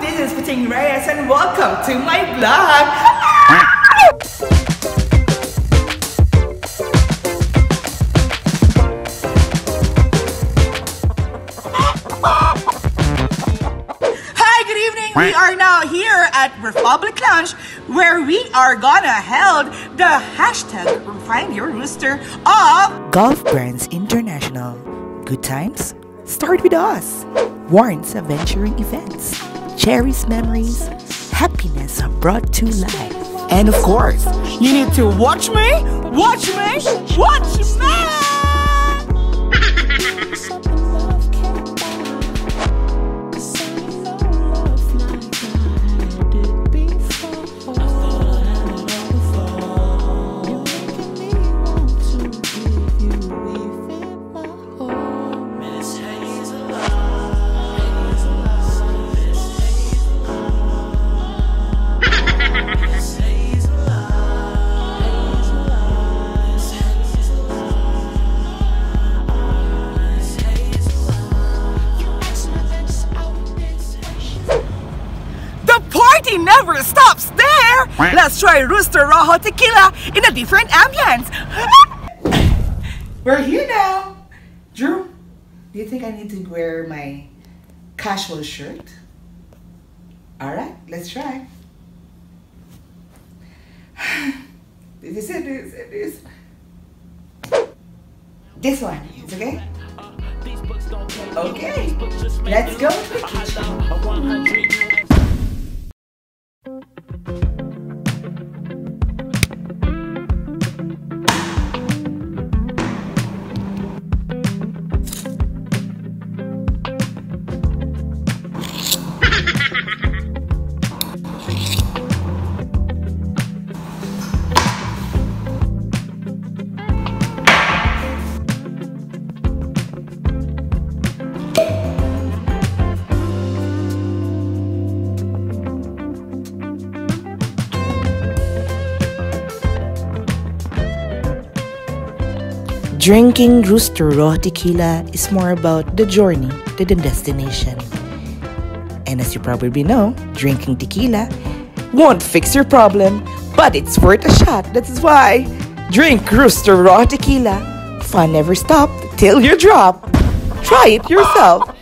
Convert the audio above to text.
this is Reyes and welcome to my vlog. Hi, good evening. We are now here at REPUBLIQ Lounge where we are gonna held the hashtag Find Your Rooster of Golf Brands International. Good times? Start with us. Warns Adventuring Events. Cherish memories. Happiness brought to life. And of course, you need to watch me, watch me, watch me! Never stops there. Let's try Rooster Rojo Tequila in a different ambience. We're here now. Drew, do you think I need to wear my casual shirt? Alright, let's try. This is this one. It's okay? Okay, let's go to the kitchen. Drinking Rooster Raw Tequila is more about the journey than the destination. And as you probably know, drinking tequila won't fix your problem, but it's worth a shot. That's why drink Rooster Raw Tequila. Fun never stopped till you drop. Try it yourself.